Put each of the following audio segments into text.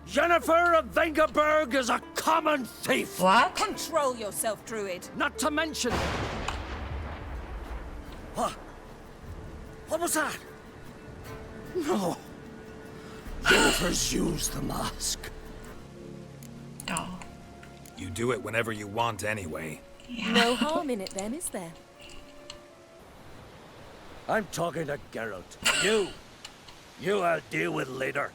Yennefer of Vengerberg is a common thief! What? Control yourself, Druid. Not to mention... What? What was that? No. Yennefer's used the mask. Oh. You do it whenever you want anyway. Yeah. No harm in it then, is there? I'm talking to Geralt. You I'll deal with later.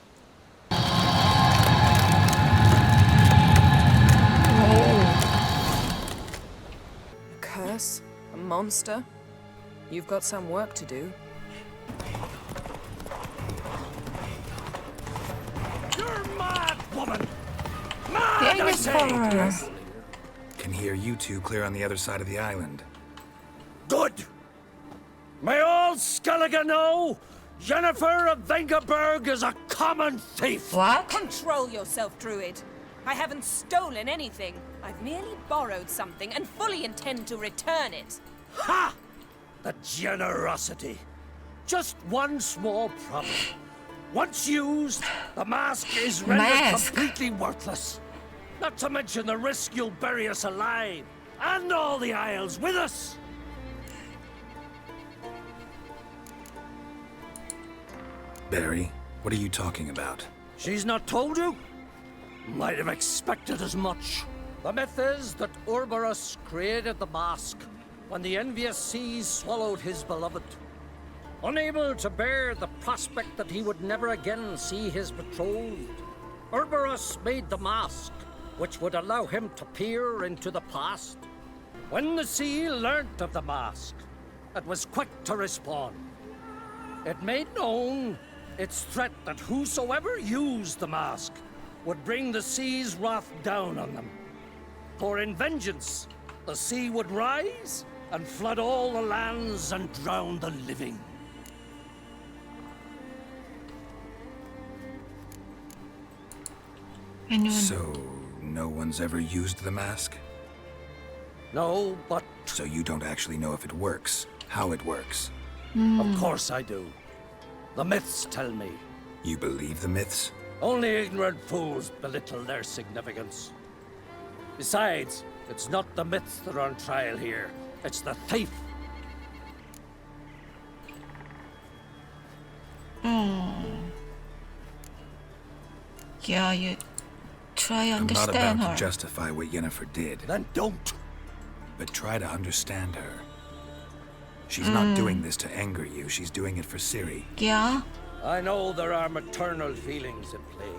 Oh. A curse? A monster? You've got some work to do. You're mad, woman! Mad, I say! Yennefer. Can hear you two clear on the other side of the island. Good! May all Skellige know, Yennefer of Vengerberg is a common thief! What? Control yourself, Druid. I haven't stolen anything. I've merely borrowed something and fully intend to return it. Ha! The generosity. Just one small problem. Once used, the mask is rendered completely worthless. Not to mention the risk you'll bury us alive, and all the Isles with us. Barry, what are you talking about? She's not told you? Might have expected as much. The myth is that Uroboros created the mask when the envious seas swallowed his beloved. Unable to bear the prospect that he would never again see his betrothed, Uroboros made the mask, which would allow him to peer into the past. When the sea learnt of the mask, it was quick to respond. It made known its threat that whosoever used the mask would bring the sea's wrath down on them. For in vengeance, the sea would rise and flood all the lands and drown the living. Anyone? So, no one's ever used the mask? No, but So you don't actually know if it works, how it works. of course I do. The myths tell me. You believe the myths? Only ignorant fools belittle their significance. Besides, it's not the myths that are on trial here. It's the thief. Yeah, you try I'm not understand about her. to justify what Yennefer did, Then don't. but try to understand her. She's not doing this to anger you, she's doing it for Ciri. Yeah. I know there are maternal feelings in play,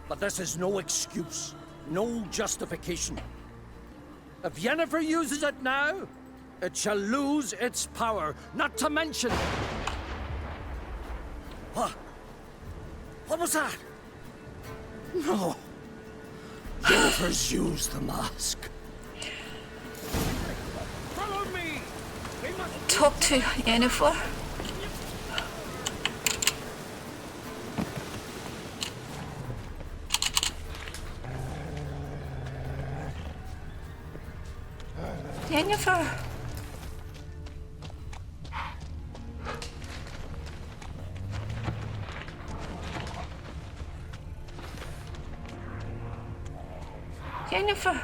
but this is no excuse, no justification. If Yennefer uses it now, it shall lose its power, not to mention... What? What was that? No. Yennefer's used the mask. Follow me! We must... Talk to Yennefer. Yennefer. Yennefer.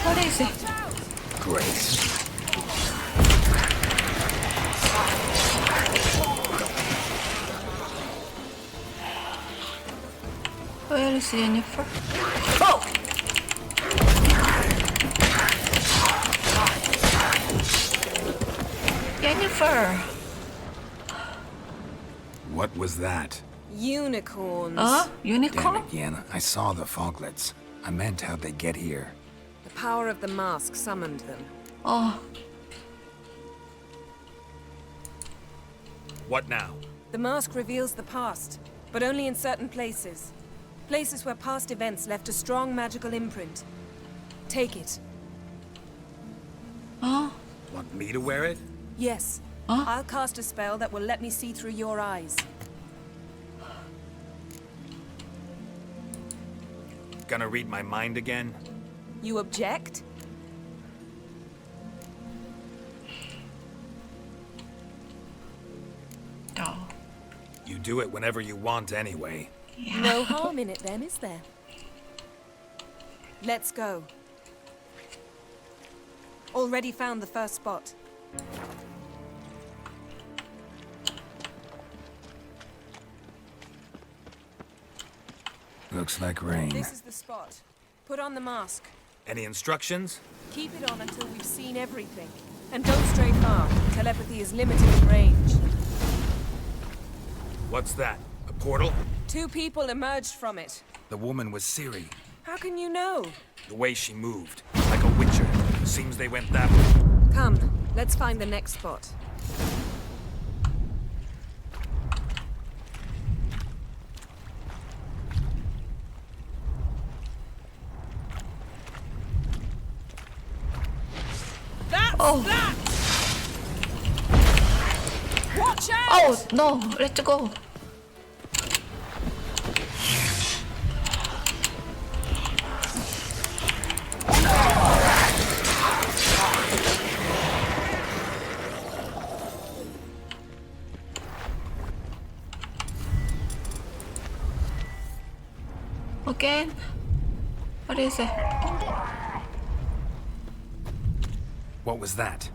What is it? Grace. Where is Yennefer? Oh! Yennefer! What was that? Unicorns. Huh? Damn Unicorn? it, Yen. I saw the foglets. I meant how'd they get here. The power of the mask summoned them. Oh, What now? The mask reveals the past, but only in certain places. Places where past events left a strong magical imprint. Take it. oh, Want me to wear it? Yes. Huh? I'll cast a spell that will let me see through your eyes. Gonna read my mind again? You object? oh. You do it whenever you want anyway. No harm in it then, is there? Let's go. Already found the first spot. Looks like rain. This is the spot. Put on the mask. Any instructions? Keep it on until we've seen everything. And don't stray far. Telepathy is limited in range. What's that? A portal? 2 people emerged from it. The woman was Ciri. How can you know? The way she moved. Like a witcher. Seems they went that way. Come, let's find the next spot. Oh. That! Watch out! Oh no, let's go. Again? What is it? What was that?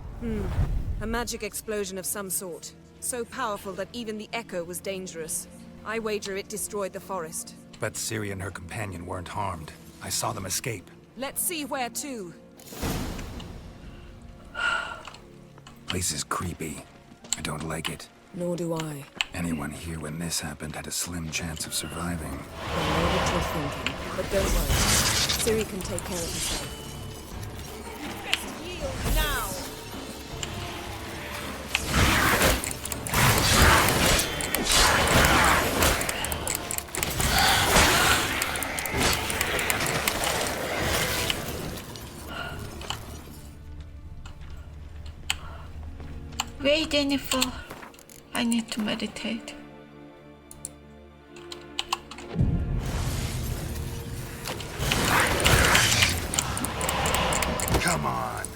A magic explosion of some sort. So powerful that even the echo was dangerous. I wager it destroyed the forest. Bet Ciri and her companion weren't harmed. I saw them escape. Let's see where to. Place is creepy. I don't like it. Nor do I. Anyone here when this happened had a slim chance of surviving. I know what you're thinking, but don't worry. Ciri can take care of herself. Best yield now! Wait, Yennefer. I need to meditate. Come on.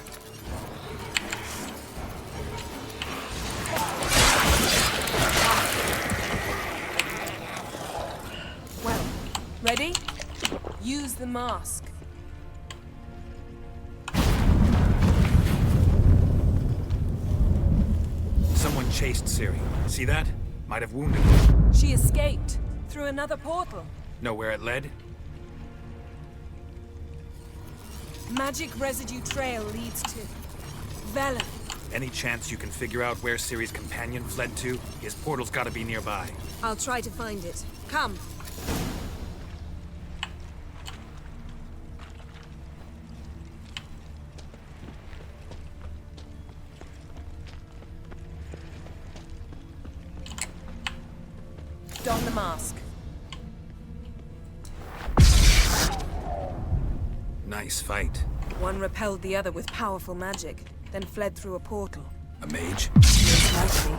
Well, ready? Use the mask. Someone chased Ciri. See that? Might have wounded her. She escaped through another portal. Know where it led? Magic residue trail leads to Velen. Any chance you can figure out where Ciri's companion fled to? His portal's gotta be nearby. I'll try to find it. Come. Don the mask. Nice fight. One repelled the other with powerful magic, then fled through a portal. A mage? Most likely.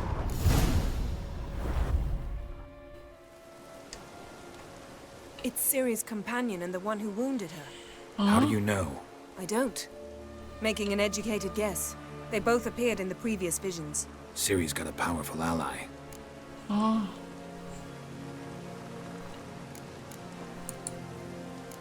It's Ciri's companion and the one who wounded her. How do you know? I don't. Making an educated guess. They both appeared in the previous visions. Ciri's got a powerful ally. Oh.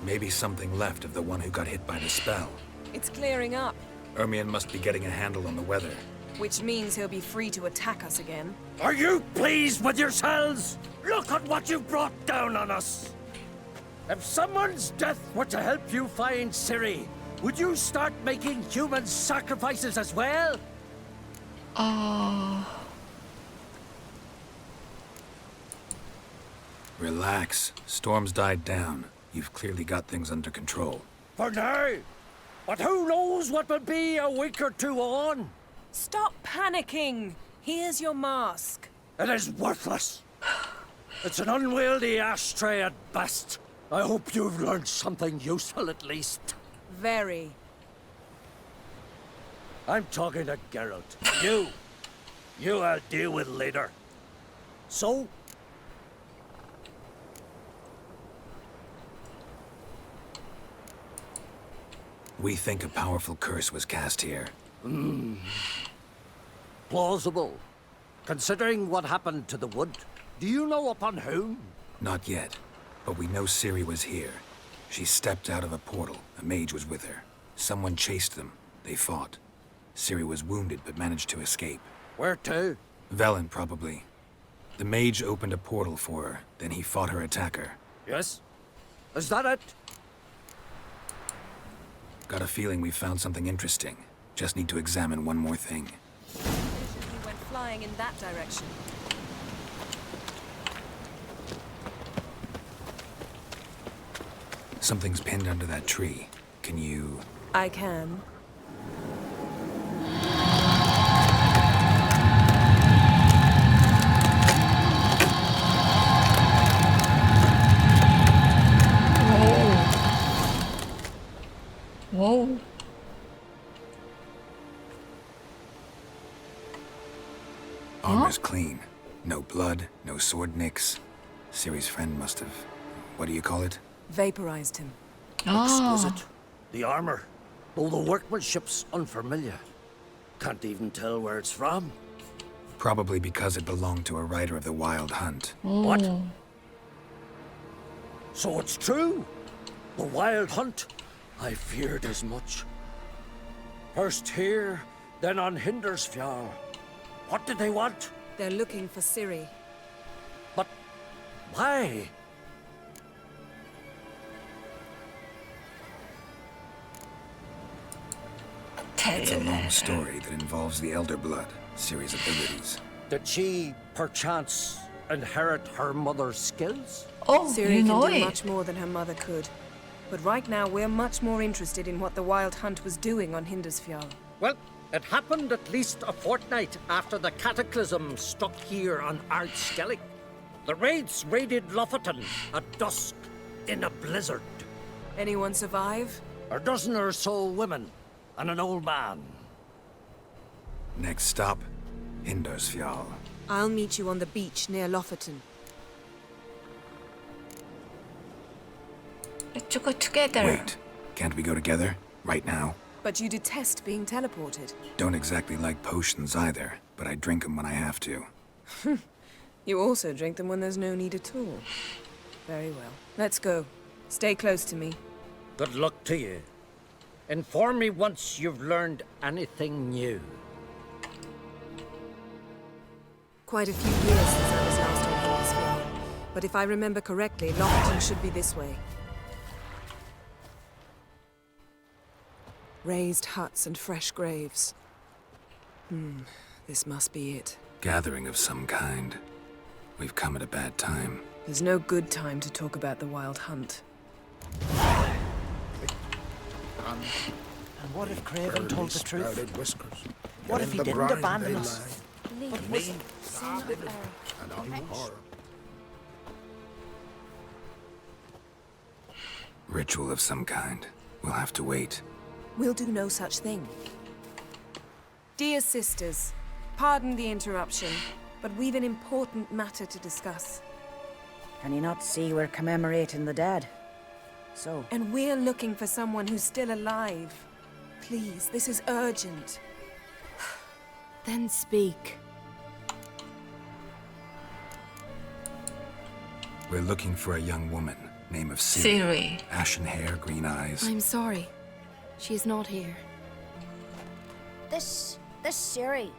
Maybe something left of the one who got hit by the spell. It's clearing up, Ermion must be getting a handle on the weather. which means he'll be free to attack us again. Are you pleased with yourselves? Look at what you've brought down on us! If someone's death were to help you find Ciri, would you start making human sacrifices as well? Oh. Relax. Storm's died down. You've clearly got things under control. For now. But who knows what will be a week or two on? Stop panicking! Here's your mask. It is worthless. It's an unwieldy ashtray at best. I hope you've learned something useful at least. Very. I'm talking to Geralt. You I'll deal with later. So? We think a powerful curse was cast here. Plausible. Considering what happened to the wood. Do you know upon whom? Not yet, but we know Ciri was here. She stepped out of a portal. A mage was with her. Someone chased them. They fought. Ciri was wounded but managed to escape. Where to? Velen, probably. The mage opened a portal for her, then he fought her attacker. Yes? Is that it? Got a feeling we found something interesting. Just need to examine one more thing. You went flying in that direction. Something's pinned under that tree. Can you... I can. Whoa. Armor's clean. No blood, no sword nicks. Ciri's friend must have... What do you call it? Vaporized him. Exquisite. The armor, though the workmanship's unfamiliar. Can't even tell where it's from. Probably because it belonged to a rider of the Wild Hunt. What? So it's true? The Wild Hunt? I feared as much. First here, then on Hindarsfjall. What did they want? They're looking for Ciri. But why? It's a long story that involves the Elder Blood, Ciri's abilities. Did she, perchance, inherit her mother's skills? Oh, Ciri you know can do it. much more than her mother could. But right now, we're much more interested in what the Wild Hunt was doing on Hindarsfjall. Well, it happened at least a fortnight after the cataclysm struck here on Ardskellig. The raids raided Lofoten at dusk in a blizzard. Anyone survive? A dozen or so women and an old man. Next stop, Hindarsfjall. I'll meet you on the beach near Lofoten. Let's go together. Wait, can't we go together? Right now? But you detest being teleported. Don't exactly like potions either, but I drink them when I have to. You also drink them when there's no need at all. Very well. Let's go. Stay close to me. Good luck to you. Inform me once you've learned anything new. Quite a few years since I was last on Hindarsfjall. But if I remember correctly, Lofoten should be this way. Raised huts and fresh graves. This must be it. Gathering of some kind. We've come at a bad time. There's no good time to talk about the Wild Hunt. And what if Craven told the truth? Whiskers. What if he didn't abandon us? And on the horror. Ritual of some kind. We'll have to wait. We'll do no such thing. Dear sisters, pardon the interruption, but we've an important matter to discuss. Can you not see we're commemorating the dead? So, And we're looking for someone who's still alive. Please, this is urgent. Then speak. We're looking for a young woman, name of Ciri. Ciri. Ashen hair, green eyes. I'm sorry. She is not here. This Ciri,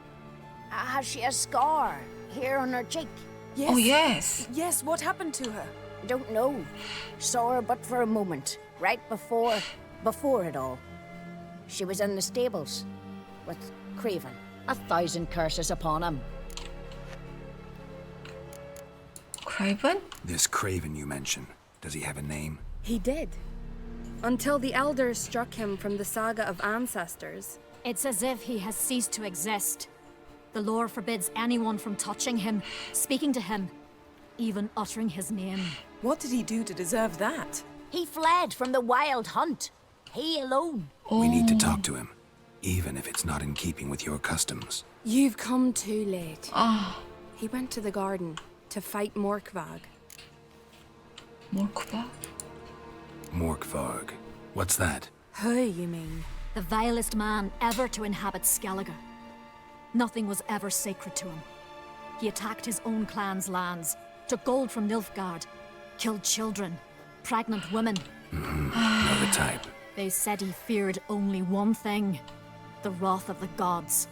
has she a scar here on her cheek? Yes. Oh, yes. Yes, what happened to her? Don't know. Saw her but for a moment, right before it all. She was in the stables with Craven. 1,000 curses upon him. Craven? This Craven you mention, does he have a name? He did. Until the elders struck him from the saga of ancestors. It's as if he has ceased to exist. The lore forbids anyone from touching him, speaking to him, even uttering his name. What did he do to deserve that? He fled from the Wild Hunt. He alone. We need to talk to him, even if it's not in keeping with your customs. You've come too late. Ah, He went to the garden to fight Morkvag. Morkva? Morkvarg. What's that? Who, you mean? The vilest man ever to inhabit Skellige. Nothing was ever sacred to him. He attacked his own clan's lands, took gold from Nilfgaard, killed children, pregnant women. Know the type. They said he feared only one thing, the wrath of the gods.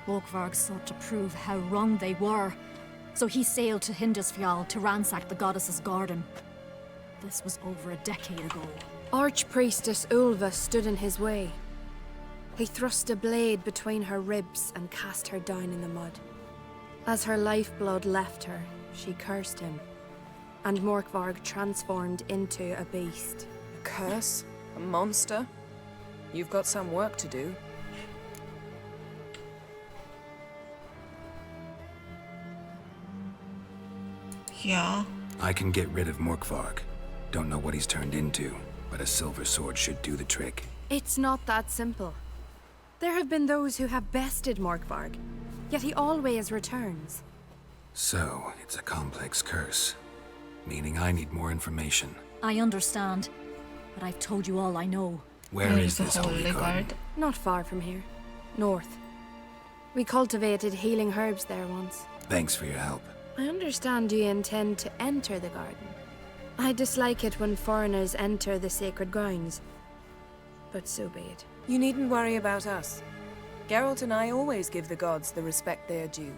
Morkvarg sought to prove how wrong they were, so he sailed to Hindarsfjall to ransack the goddess's garden. This was over a decade ago. Archpriestess Ulva stood in his way. He thrust a blade between her ribs and cast her down in the mud. As her lifeblood left her, she cursed him, and Morkvarg transformed into a beast. A curse? A monster? You've got some work to do. Yeah. I can get rid of Morkvarg. Don't know what he's turned into, but a silver sword should do the trick. It's not that simple. There have been those who have bested Morkvarg, yet he always returns. So, it's a complex curse. Meaning I need more information. I understand, but I've told you all I know. Where is this holy garden? Not far from here. North. We cultivated healing herbs there once. Thanks for your help. I understand you intend to enter the garden. I dislike it when foreigners enter the sacred grounds. But so be it. You needn't worry about us. Geralt and I always give the gods the respect they are due.